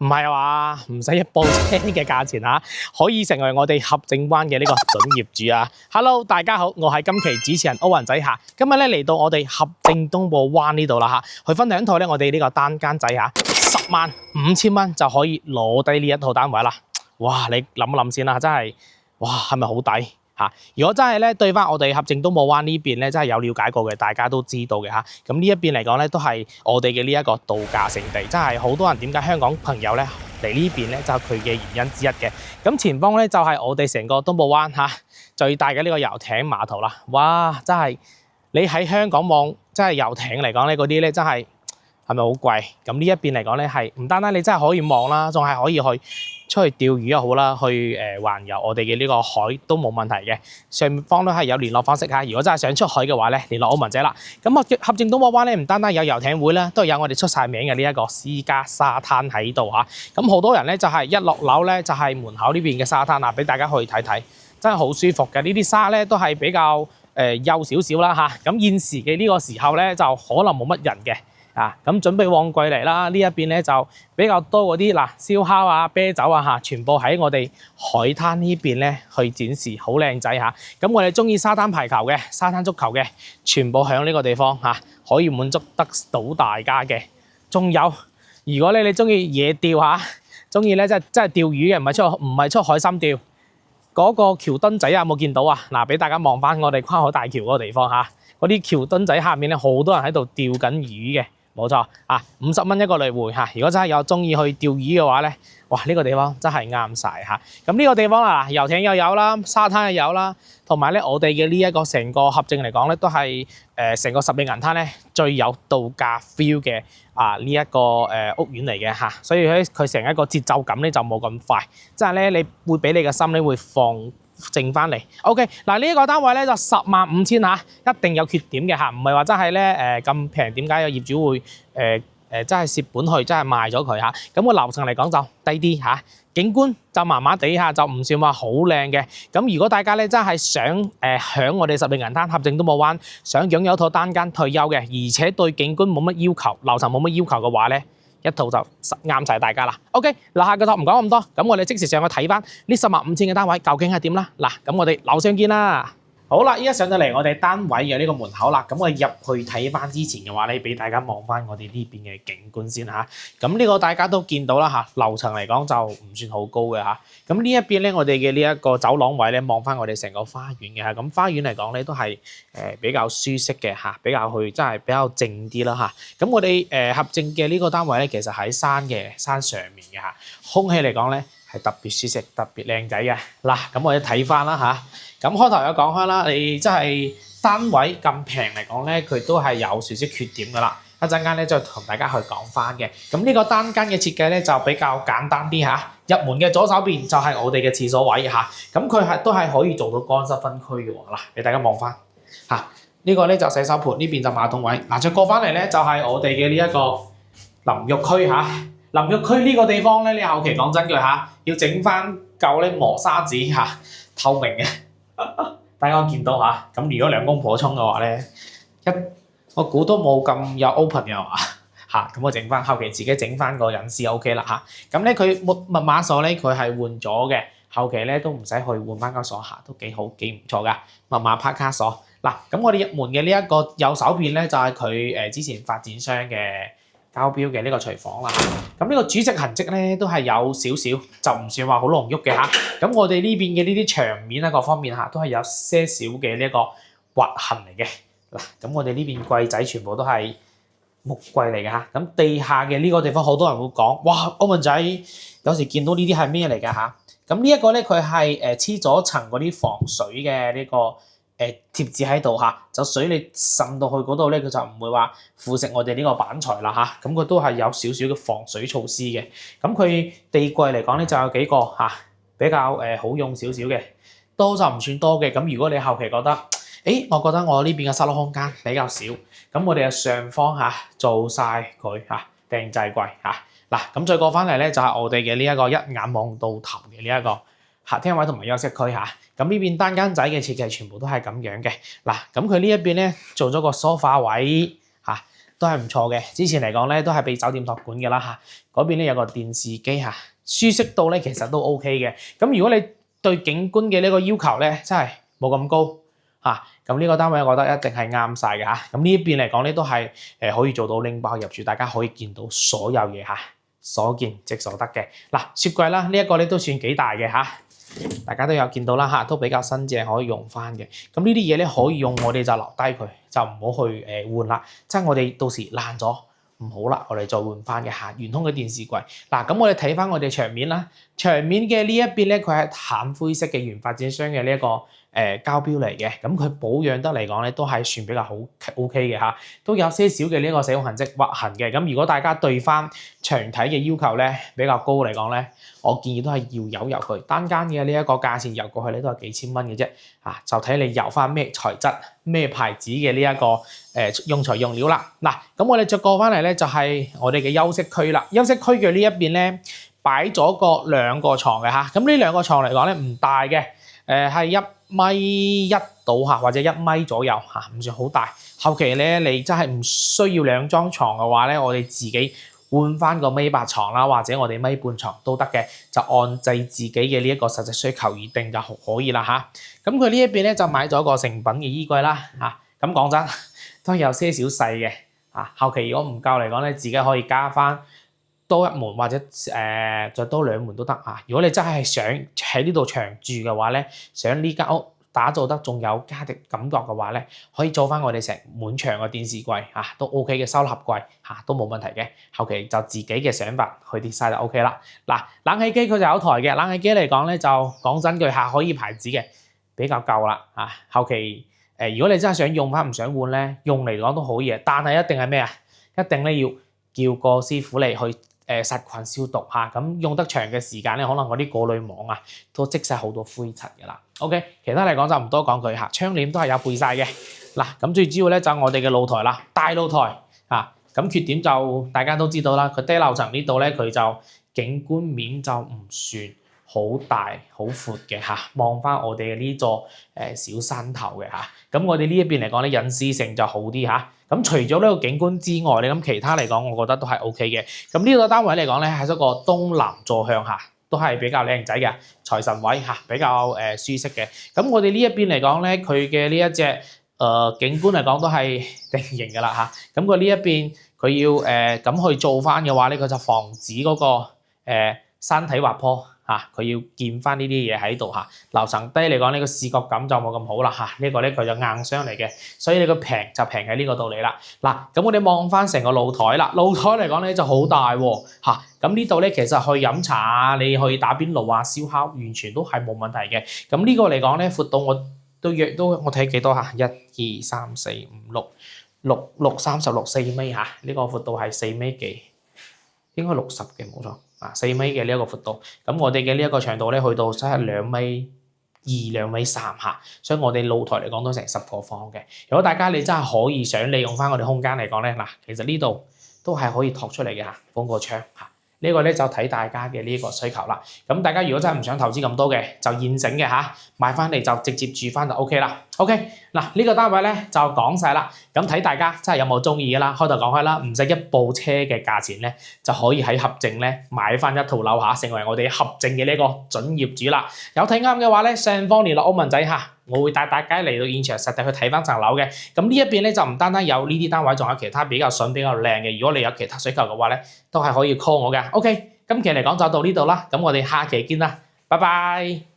唔係話唔使一部車嘅價錢嚇，可以成為我哋合正灣嘅呢個準業主啊！Hello，大家好，我係今期主持人歐雲仔嚇。今日咧嚟到我哋合正東部灣呢度啦嚇，去分享一套咧我哋呢個單間仔嚇，105,000蚊就可以攞低呢一套單位啦！哇，你諗一諗先啦，真係哇，係咪好抵？如果真係咧對翻我哋合正東部灣呢邊咧，真係有了解過嘅，大家都知道嘅嚇。咁呢一邊嚟講咧，都係我哋嘅呢一個度假勝地，真係好多人點解香港朋友咧嚟呢邊咧，就係佢嘅原因之一嘅。咁前方咧就係我哋成個東部灣嚇最大嘅呢個遊艇碼頭啦。哇，真係你喺香港望真係遊艇嚟講咧，嗰啲咧真係係咪好貴？咁呢一邊嚟講咧係唔單單你真係可以望啦，仲係可以去出去釣魚又好啦，去環遊我哋嘅呢個海都冇問題嘅。上方都係有聯絡方式嚇，如果真係想出海嘅話咧，聯絡歐文仔啦。咁合正東部灣咧，唔單單有遊艇會啦，都有我哋出晒名嘅呢一個私家沙灘喺度嚇。咁好多人咧就係一落樓咧就係門口呢邊嘅沙灘啊，俾大家去睇睇，真係好舒服嘅。呢啲沙咧都係比較幼少少啦嚇。咁現時嘅呢個時候咧就可能冇乜人嘅。咁準備旺季嚟啦，呢一邊咧就比較多嗰啲燒烤啊、啤酒啊全部喺我哋海灘呢邊咧去展示，好靚仔嚇。咁我哋中意沙灘排球嘅、沙灘足球嘅，全部喺呢個地方可以滿足得到大家嘅。仲有，如果你中意野釣嚇，中意咧真係釣魚嘅，唔係出海參釣，嗰個橋墩仔有冇見到啊？俾大家望翻我哋跨海大橋嗰個地方嚇，嗰啲橋墩仔下面咧好多人喺度釣緊魚嘅。冇錯，50蚊一個來回嚇。如果真係有中意去釣魚嘅話咧，哇！呢個地方真係啱晒嚇。咁呢個地方啦，遊艇又有啦，沙灘又有啦，同埋咧我哋嘅呢一個成個合正嚟講咧，都係成個十里銀灘咧最有度假 feel 嘅呢一個屋苑嚟嘅嚇。所以咧佢成一個節奏感咧就冇咁快，即係咧你會俾你嘅心咧會放剩翻嚟。OK， 嗱呢一個單位咧就105,000嚇，一定有缺點嘅嚇，唔係話真係咧咁平，點解有業主會真係蝕本去真係賣咗佢嚇？咁個樓層嚟講就低啲嚇，景觀就麻麻地嚇，就唔算話好靚嘅。咁如果大家咧真係想響我哋十里銀灘合正東部灣想擁有一套單間退休嘅，而且對景觀冇乜要求、樓層冇乜要求嘅話咧，一套就啱晒大家啦。OK， 嗱下個套唔講咁多，咁我哋即時上去睇翻呢105,000嘅單位究竟係點啦。嗱，咁我哋樓上見啦。好啦，依家上到嚟我哋單位嘅呢個門口啦，咁我入去睇翻之前嘅話咧，俾大家望翻我哋呢邊嘅景觀先嚇。咁呢個大家都見到啦嚇，樓層嚟講就唔算好高嘅嚇。咁呢一邊咧，我哋嘅呢一個走廊位咧，望翻我哋成個花園嘅嚇。咁花園嚟講咧，都係比較舒適嘅嚇，比較真係比較靜啲啦嚇。咁我哋合正嘅呢個單位咧，其實喺山上面嘅嚇，空氣嚟講咧係特別舒適、特別靚仔嘅。嗱，咁我哋睇翻啦嚇。咁開頭有講開啦，你真係單位咁平嚟講咧，佢都係有少少缺點噶啦。一陣間咧再同大家去講翻嘅。咁呢個單間嘅設計咧就比較簡單啲嚇。入門嘅左手邊就係我哋嘅廁所位嚇。咁佢都係可以做到乾濕分區嘅喎。嗱，俾大家望翻嚇。呢個咧就洗手盆，呢邊就馬桶位。嗱，再過翻嚟咧就係我哋嘅呢一個淋浴區嚇。淋浴區呢個地方咧，你後期講真句嚇，要整翻嚿咧磨砂紙嚇，透明嘅。大家見到嚇，咁如果兩公婆沖嘅話咧，我估都冇咁有 open 嘅話嚇，咁我整翻後期自己整翻個隱私 OK 啦嚇。咁咧佢密碼鎖咧佢係換咗嘅，後期咧都唔使去換翻個鎖嚇，都幾好幾唔錯噶。密碼拍卡鎖嗱，咁我哋入門嘅呢一個右手邊咧就係佢之前發展商嘅交標嘅呢個廚房啦，咁呢個主席痕跡咧都係有少少，就唔算話好濃郁嘅嚇。咁我哋呢邊嘅呢啲牆面啊各方面嚇都係有些少嘅呢一個劃痕嚟嘅。嗱，咁我哋呢邊櫃仔全部都係木櫃嚟嘅嚇。咁地下嘅呢個地方好多人會講，哇，歐文仔有時見到呢啲係咩嚟㗎嚇？咁呢一個咧佢係黐咗層嗰啲防水嘅呢個貼紙喺度嚇，就水你滲到去嗰度咧，佢就唔會話腐蝕我哋呢個板材啦嚇。咁佢都係有少少嘅防水措施嘅。咁佢地櫃嚟講咧就有幾個嚇，比較好用少少嘅，多就唔算多嘅。咁如果你後期覺得，我覺得我呢邊嘅收納空間比較少，咁我哋嘅上方嚇做晒佢嚇訂製櫃嚇。嗱，咁再過翻嚟咧就係我哋嘅呢一個一眼望到頭嘅呢一個客廳位同埋休息區嚇。咁呢邊單間仔嘅設計全部都係咁樣嘅。嗱，咁佢呢一邊咧做咗個梳化位嚇，都係唔錯嘅。之前嚟講咧都係俾酒店託管嘅啦嚇。嗰邊咧有個電視機嚇，舒適度咧其實都 OK 嘅。咁如果你對景觀嘅呢個要求咧真係冇咁高嚇，咁呢個單位我覺得一定係啱晒嘅嚇。咁呢一邊嚟講咧都係可以做到拎包入住，大家可以見到所有嘢嚇，所見即所得嘅。嗱，雪櫃啦，呢一個咧都算幾大嘅嚇。大家都有見到啦嚇，都比較新淨，可以用翻嘅。咁呢啲嘢咧可以用，我哋就留低佢，就唔好去換啦。即係我哋到時爛咗唔好啦，我哋再換翻嘅嚇。圓通嘅電視櫃嗱，咁我哋睇翻我哋牆面啦，牆面嘅呢一邊咧，佢係淡灰色嘅原發展商嘅呢一個膠標嚟嘅。咁佢保養得嚟講咧，都係算比較好 OK 嘅嚇，都有些少嘅呢個使用痕跡劃痕嘅。咁如果大家對翻牆體嘅要求咧比較高嚟講咧，我建議都係要油佢，單間嘅呢一個價錢油過去咧都係幾千蚊嘅啫，就睇你油翻咩材質、咩牌子嘅呢一個用材用料啦。嗱，咁我哋再過翻嚟咧就係我哋嘅休息區啦。休息區嘅呢一邊咧擺咗兩個床嘅嚇，咁呢兩個床嚟講咧唔大嘅，係1.1米到嚇，或者1米左右嚇，唔算好大。後期咧你真係唔需要兩張床嘅話咧，我哋自己換翻個1.8米床啦，或者我哋1.5米床都得嘅，就按照自己嘅呢一個實際需求而定就可以啦嚇。咁佢呢一邊咧就買咗個成品嘅衣櫃啦嚇。咁講真都有些少細嘅嚇。後期如果唔夠嚟講咧，自己可以加翻多一門或者再多2門都得啊。如果你真係想喺呢度長住嘅話咧，想呢間屋打造得仲有家庭感覺嘅話咧，可以做翻我哋成滿牆嘅電視櫃嚇，都 OK 嘅收納櫃嚇，都冇問題嘅。後期就自己嘅想法去 design 就 OK 啦。嗱，冷氣機佢就有台嘅，冷氣機嚟講咧就講真句嚇，可以牌子嘅比較夠啦嚇。後期如果你真係想用翻唔想換咧，用嚟講都可以嘅，但係一定係咩啊？一定咧要叫個師傅嚟去殺菌消毒嚇，咁用得長嘅時間咧，可能嗰啲過濾網啊都積晒好多灰塵嘅啦。OK， 其他嚟講就唔多講佢嚇，窗簾都係有配晒嘅。嗱，咁最主要咧就我哋嘅露台啦，大露台嚇，咁缺點就大家都知道啦，佢低樓層呢度咧佢就景觀面就唔算好大好闊嘅嚇，望翻我哋嘅呢座小山頭嘅嚇，咁我哋呢一邊嚟講咧隱私性就好啲嚇。咁除咗呢個景觀之外咧，咁其他嚟講我覺得都係 OK 嘅。咁呢個單位嚟講咧係一個東南坐向嚇，都係比較靚仔嘅財神位嚇，比較舒適嘅。咁我哋呢一邊嚟講咧，佢嘅呢一隻景觀嚟講都係定型嘅啦嚇。咁佢呢一邊佢要咁去做翻嘅話咧，佢就防止嗰個山體滑坡。佢要建翻呢啲嘢喺度嚇，樓層低嚟講呢個視覺感就冇咁好啦嚇，呢個咧佢就硬傷嚟嘅，所以你個平就平喺呢個度嚟啦。嗱，咁我哋望翻成個露台啦，露台嚟講咧就好大喎嚇，咁呢度咧其實去飲茶啊，你去打邊爐啊、燒烤完全都係冇問題嘅。咁呢個嚟講咧闊度我都約都我睇幾多嚇，1、2、3、4、5、6、36、4米嚇，呢個闊度係4米幾，應該60嘅冇錯。4米嘅呢一個闊度，咁我哋嘅呢一個長度咧去到真係2.2米、2.3米嚇，所以我哋露台嚟講都成10個方嘅。如果大家你真係可以想利用翻我哋空間嚟講咧，嗱，其實呢度都係可以托出嚟嘅嚇，放個窗嚇。呢個咧就睇大家嘅呢個需求啦。咁大家如果真係唔想投資咁多嘅，就現成嘅嚇，買翻嚟就直接住翻就 OK 啦。OK，嗱呢個單位咧就講晒啦。咁睇大家真係有冇中意嘅啦。開頭講開啦，唔使一部車嘅價錢咧，就可以喺合正咧買翻一套樓嚇，成為我哋合正嘅呢個準業主啦。有睇啱嘅話咧，上方聯絡歐文仔嚇，我會帶大家嚟到現場實地去睇翻層樓嘅。咁呢一邊咧就唔單單有呢啲單位，仲有其他比較筍、比較靚嘅。如果你有其他需求嘅話咧，都係可以 call 我嘅。OK，今期嚟講就到呢度啦。咁我哋下期見啦，拜拜。